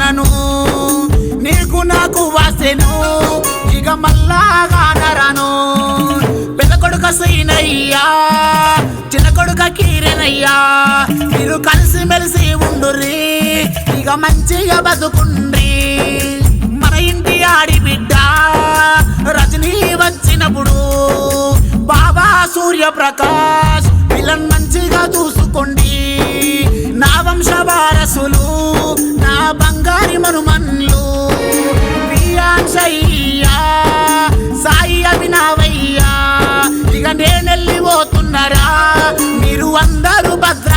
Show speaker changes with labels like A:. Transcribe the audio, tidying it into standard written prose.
A: ఉన్నను నీకు నాకు వాసెను ఇక మల్లాగానరాను పెద్ద కొడుక సీనయ్యా చిన్న కొడుక కీరనయ్యా మీరు కలిసి మెలిసి ఉండుర్రి ఇక మంచిగా బతుకుండ్రి మన ఇంటి ఆడి బిడ్డ రజనీ వచ్చినప్పుడు బాబా సూర్యప్రకాష్ పిల్లని మంచిగా చూసుకోండి నా వంశ వారసులు నా బంగారి మనుమన్లు వియాన్షయ్యా సాయి అభినవయ్యా ఇక నేనెళ్ళిపోతున్నారా మీరు అందరూ భద్ర